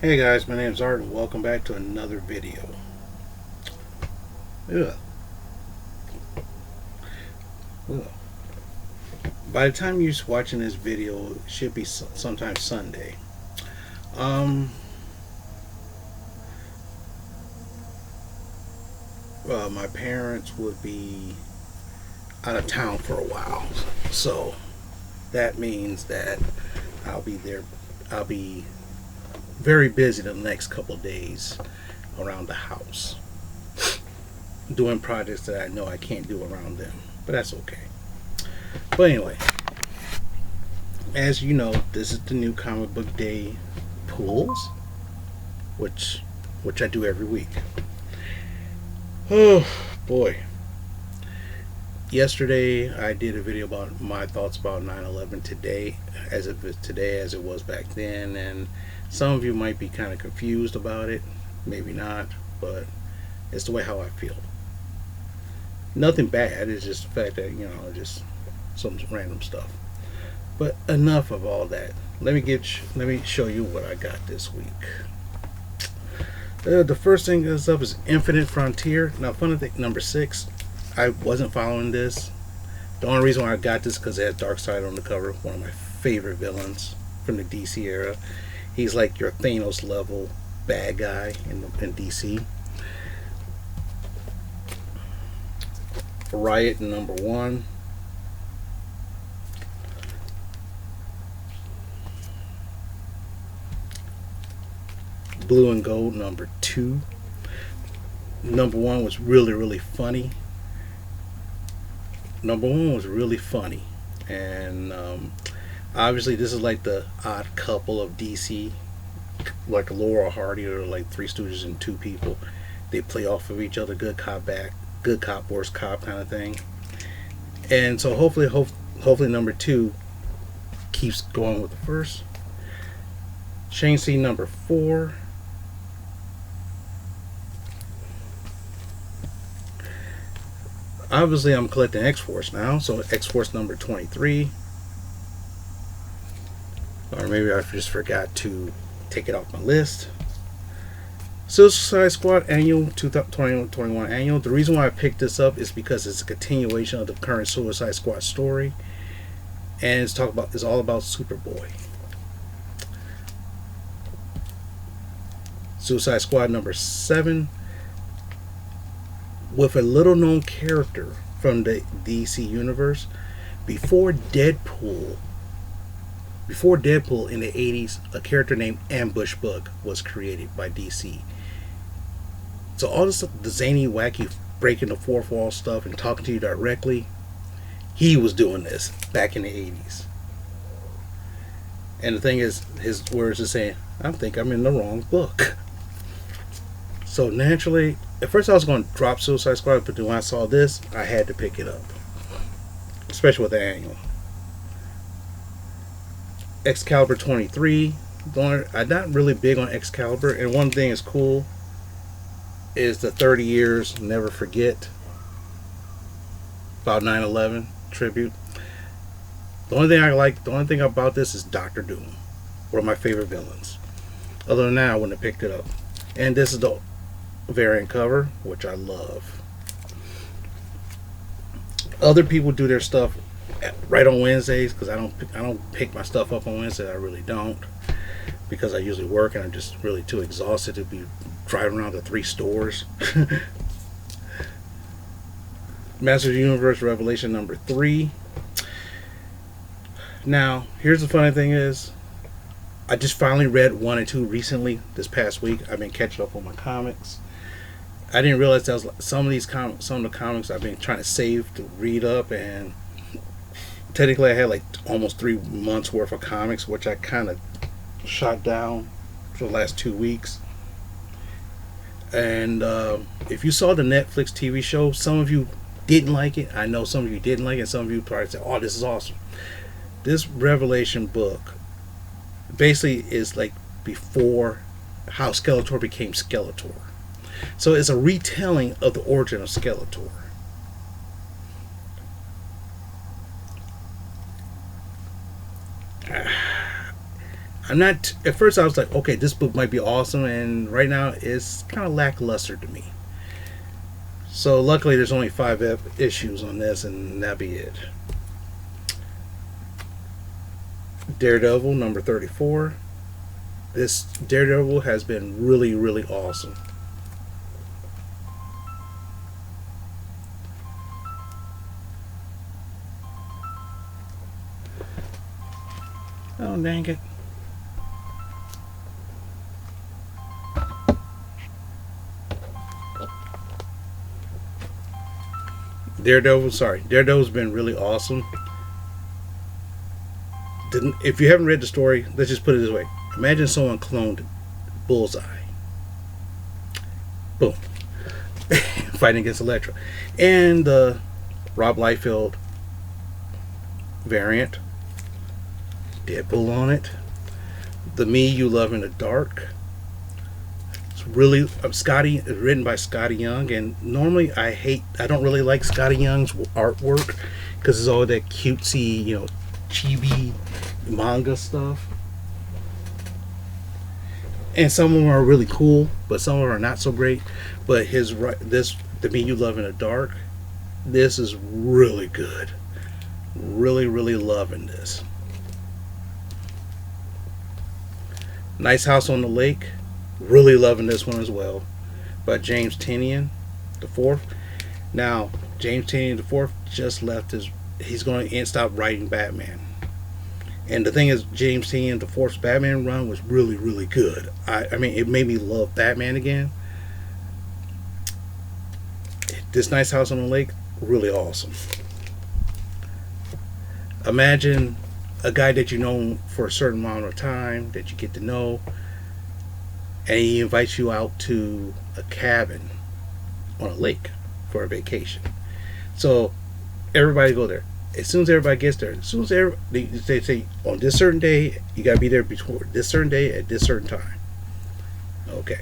Hey guys, my name is Art and welcome back to another video. Ugh. Ugh. By the time you're watching this video, it should be sometime Sunday. Um, my parents would be out of town for a while, so that means that I'll be there. I'll be very busy the next couple of days around the house, doing projects that I know I can't do around them, but that's okay. But anyway, as you know, this is the new comic book day pools, which I do every week. Oh boy. Yesterday I did a video about my thoughts about 9/11 today, as it was today as it was back then, and some of you might be kind of confused about it, maybe not, but it's the way how I feel. Nothing bad, it's just the fact that, just some random stuff. But enough of all that. Let me show you what I got this week. The first thing that's up is Infinite Frontier. Now, funny thing, number 6. I wasn't following this. The only reason why I got this because it has Darkseid on the cover, one of my favorite villains from the DC era. He's like your Thanos level bad guy in DC. Riot number 1. Blue and Gold number 2. Number 1 was really funny. Number 1 was really funny, and obviously this is like the odd couple of DC, like Laurel Hardy or like Three Stooges and two people. They play off of each other, good cop, worst cop kind of thing. And so hopefully number 2 keeps going with the first. Shane C number 4. Obviously, I'm collecting X-Force now, so X-Force number 23. Or maybe I just forgot to take it off my list. Suicide Squad Annual 2021 Annual. The reason why I picked this up is because it's a continuation of the current Suicide Squad story, and it's all about Superboy. Suicide Squad number 7. With a little known character from the DC universe, before Deadpool in the 80s, a character named Ambush Bug was created by DC. So all this, the zany, wacky, breaking the fourth wall stuff and talking to you directly, he was doing this back in the 80s. And the thing is, his words are saying, I think I'm in the wrong book. So naturally, at first I was going to drop Suicide Squad, but when I saw this, I had to pick it up. Especially with the annual. Excalibur 23. I'm not really big on Excalibur, and one thing is cool is the 30 years never forget about 9/11 tribute. The only thing about this is Doctor Doom, one of my favorite villains. Other than that, I wouldn't have picked it up. And this is the variant cover, which I love. Other people do their stuff right on Wednesdays because I don't pick my stuff up on Wednesday. I really don't, because I usually work and I'm just really too exhausted to be driving around to 3 stores. Masters of the Universe Revelation number 3. Now, here's the funny thing is, I just finally read 1 and 2 recently this past week. I've been catching up on my comics. I didn't realize that was some of the comics I've been trying to save to read up, and technically I had like almost 3 months worth of comics, which I kind of shot down for the last 2 weeks. And if you saw the Netflix TV show, some of you didn't like it. I know some of you didn't like it. Some of you probably said, "Oh, this is awesome." This Revelation book basically is like before how Skeletor became Skeletor. So it's a retelling of the origin of Skeletor. I'm not. At first, I was like, okay, this book might be awesome, and right now it's kind of lackluster to me. So luckily, there's only 5 issues on this, and that'll be it. Daredevil number 34. This Daredevil has been really, really awesome. Oh, dang it. Daredevil's been really awesome. If you haven't read the story, let's just put it this way. Imagine someone cloned Bullseye. Boom. Fighting against Elektra. And the Rob Liefeld variant. Deadpool on it. The Me You Love in the Dark. It's really written by Scotty Young, and normally I don't really like Scotty Young's artwork because it's all that cutesy, chibi manga stuff. And some of them are really cool, but some of them are not so great. But the Me You Love in the Dark, this is really good. Really, really loving this. Nice House on the Lake, really loving this one as well, by James Tynion the Fourth. Now, James Tynion the Fourth just left he's going to stop writing Batman. And the thing is, James Tynion the Fourth's Batman run was really, really good. I mean, it made me love Batman again. This Nice House on the Lake, really awesome. Imagine a guy that you know for a certain amount of time that you get to know, and he invites you out to a cabin on a lake for a vacation. So everybody go there. As soon as everybody gets there, they say on this certain day you gotta be there before this certain day at this certain time. Okay.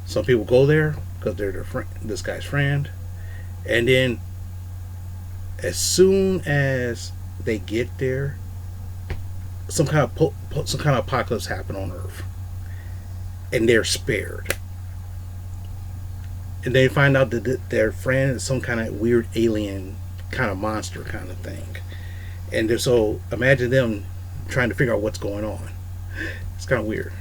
Some people go there because they're this guy's friend, and then as soon as they get there, some kind of apocalypse happened on Earth, and they're spared. And they find out that their friend is some kind of weird alien kind of monster kind of thing. And so imagine them trying to figure out what's going on. It's kind of weird.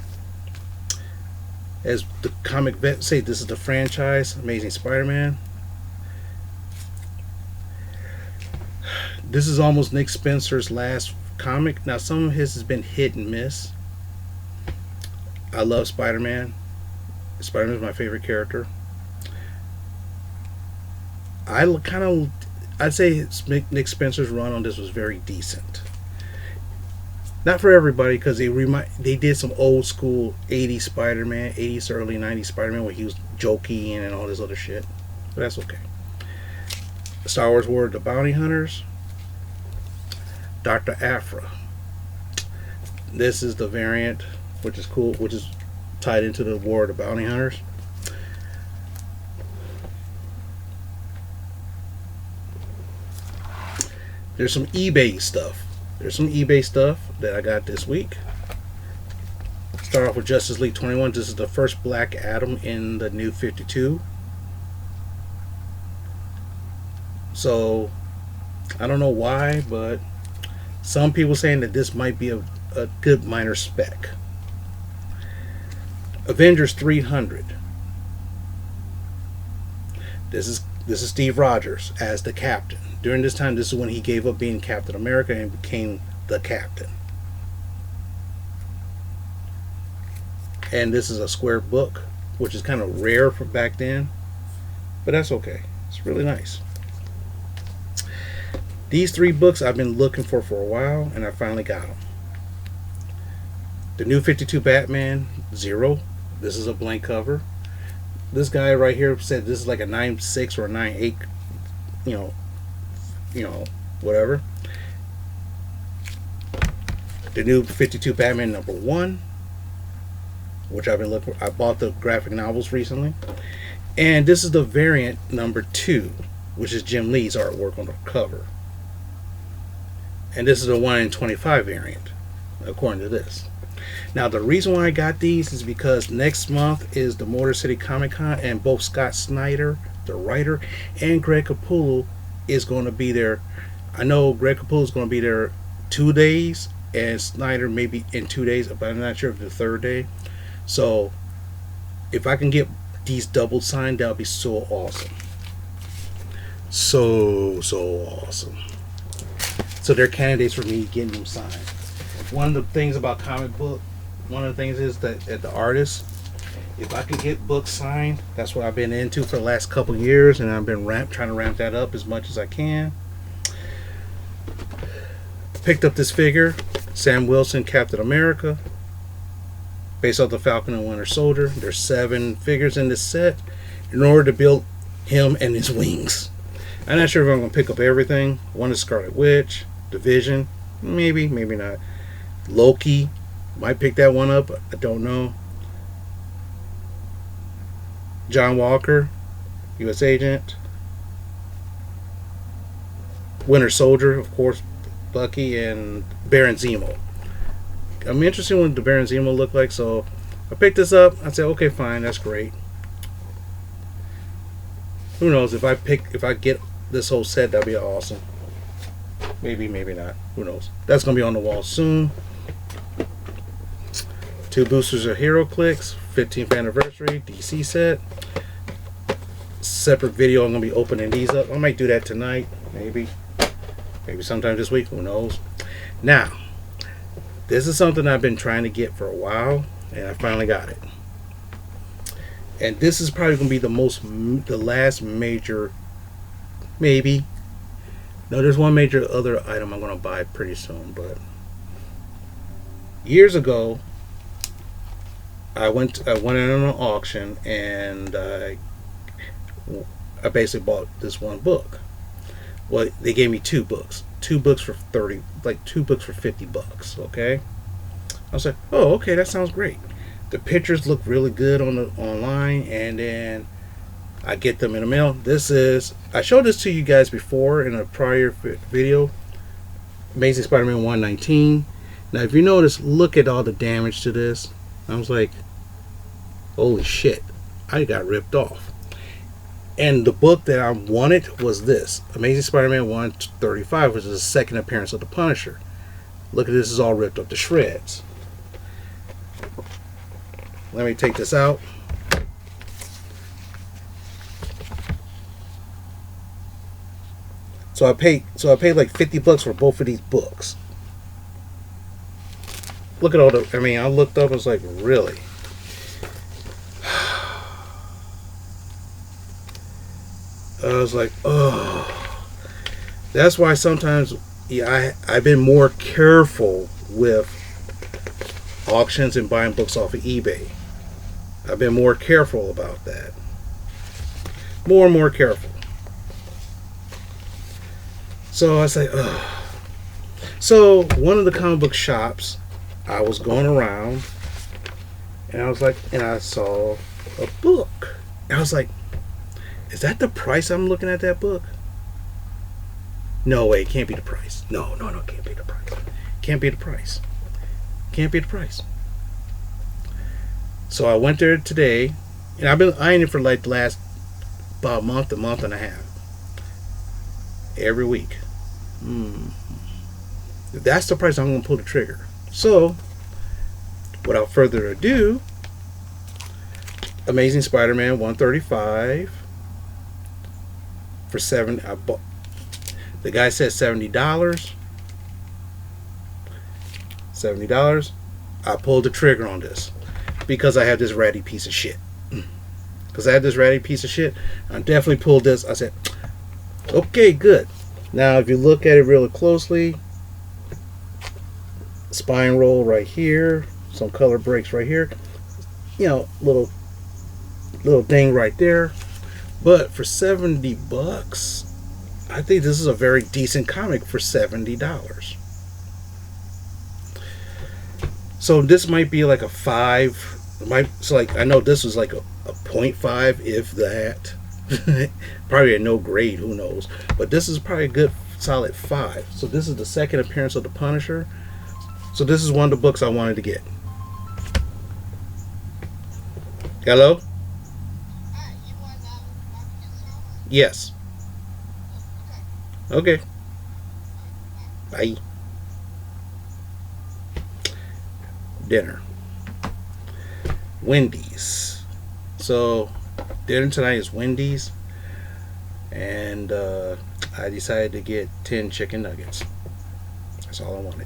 As the comic vets say, this is the franchise, Amazing Spider-Man. This is almost Nick Spencer's last comic. Now, some of his has been hit and miss. I love Spider-Man. Spider-Man is my favorite character. I'd say Nick Spencer's run on this was very decent. Not for everybody, because they did some old school 80s Spider-Man, 80s early 90s Spider-Man where he was jokey and all this other shit. But that's okay. Star Wars War of the Bounty Hunters. Dr. Aphra. This is the variant, which is cool, which is tied into the War of the Bounty Hunters. There's some eBay stuff. There's some eBay stuff that I got this week. Start off with Justice League 21. This is the first Black Adam in the New 52. So, I don't know why, but some people saying that this might be a good minor spec. Avengers 300. This is Steve Rogers as the Captain. During this time, this is when he gave up being Captain America and became the Captain. And this is a square book, which is kind of rare for back then, but that's okay. It's really nice. These 3 books I've been looking for a while, and I finally got them. The New 52 Batman Zero. This is a blank cover. This guy right here said this is like a 9.6 or a 9.8, whatever. The New 52 Batman number 1, which I've been looking for. I bought the graphic novels recently. And this is the variant number 2, which is Jim Lee's artwork on the cover. And this is the 1 in 25 variant, according to this. Now, the reason why I got these is because next month is the Motor City Comic Con, and both Scott Snyder, the writer, and Greg Capullo is going to be there. I know Greg Capullo is going to be there 2 days, and Snyder maybe in 2 days, but I'm not sure if the third day. So, if I can get these double signed, that would be so awesome. So awesome. So they're candidates for me getting them signed. One of the things about comic book, one of the things is that at the artist, if I can get books signed, that's what I've been into for the last couple of years, and I've been trying to ramp that up as much as I can. Picked up this figure, Sam Wilson, Captain America, based off the Falcon and Winter Soldier. There's 7 figures in this set in order to build him and his wings. I'm not sure if I'm going to pick up everything. One is Scarlet Witch, Division, maybe not. Loki, might pick that one up, I don't know. John Walker, U.S. Agent. Winter Soldier, of course, Bucky, and Baron Zemo. I'm interested in what the Baron Zemo look like, so I picked this up. I said, okay, fine, that's great. Who knows, if I get this whole set, that'd be awesome. Maybe not. Who knows? That's gonna be on the wall soon. 2 boosters of Hero Clicks, 15th anniversary DC set. Separate video. I'm gonna be opening these up. I might do that tonight, maybe sometime this week. Who knows? Now, this is something I've been trying to get for a while, and I finally got it. And this is probably gonna be the last major, maybe. No, there's one major other item I'm gonna buy pretty soon, but years ago, I went in on an auction, and I basically bought this one book. Well, they gave me 2 books. 2 books for 30, like 2 books for $50. Okay, I was like, oh, okay, that sounds great. The pictures look really good online, and then I get them in the mail. I showed this to you guys before in a prior video. Amazing Spider-Man 119. Now, if you notice, look at all the damage to this. I was like, holy shit, I got ripped off. And the book that I wanted was this, Amazing Spider-Man 135, which is the second appearance of the Punisher. Look at this, is all ripped up to shreds. Let me take this out. So I paid like $50 for both of these books. Look at all the, I looked up, I was like, really? I was like, oh. That's why sometimes, I've been more careful with auctions and buying books off of eBay. I've been more careful about that. More and more careful. So I was like, oh. So one of the comic book shops, I was going around, and I was like, and I saw a book. And I was like, is that the price I'm looking at that book? No way, it can't be the price. No, it can't be the price. Can't be the price. Can't be the price. So I went there today, and I've been eyeing it for like the last about a month and a half. Every week. If that's the price, I'm going to pull the trigger. So, without further ado, Amazing Spider-Man 135 for $7. I bought. The guy said $70. $70. I pulled the trigger on this because I have this ratty piece of shit. I definitely pulled this. I said, okay, good. Now, if you look at it really closely, spine roll right here, some color breaks right here, little thing right there. But for $70, I think this is a very decent comic for $70. So this might be like a 5. I know this was like a 0.5, if that. Probably a no grade, who knows. But this is probably a good solid 5. So this is the second appearance of the Punisher. So this is one of the books I wanted to get. Hello? Yes. Okay. Bye. Dinner. Wendy's. So, dinner tonight is Wendy's. And I decided to get 10 chicken nuggets. That's all I wanted.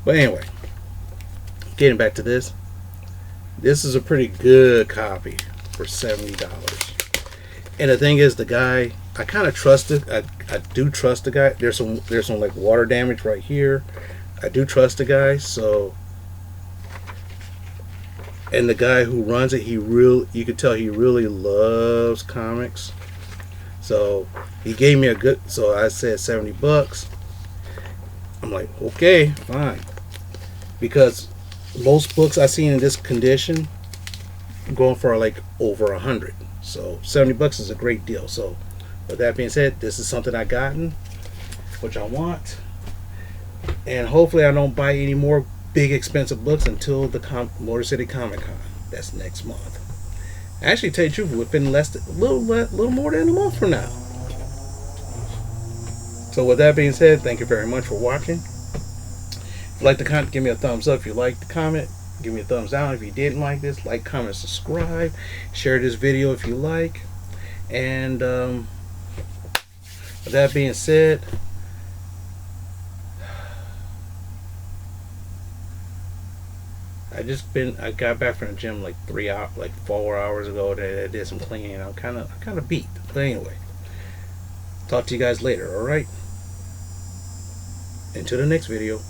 But anyway, getting back to this. This is a pretty good copy for $70. And the thing is, the guy, I kind of trusted. I do trust the guy. There's some like water damage right here. I do trust the guy. So, and the guy who runs it, you could tell he really loves comics. So he gave me a good. So I said $70. I'm like, okay, fine, because most books I seen in this condition going for like over 100. So $70 is a great deal. So with that being said, this is something I gotten, which I want, and hopefully I don't buy any more big expensive books until the Motor City Comic Con. That's next month. Actually, to tell you the truth, within little more than a month from now. So with that being said, thank you very much for watching. If you like the content, give me a thumbs up. If you liked the comment, give me a thumbs down. If you didn't like this, like, comment, subscribe. Share this video if you like. And with that being said, I got back from the gym like 4 hours ago. I did some cleaning. I'm kind of beat. But anyway, talk to you guys later. All right. Until the next video.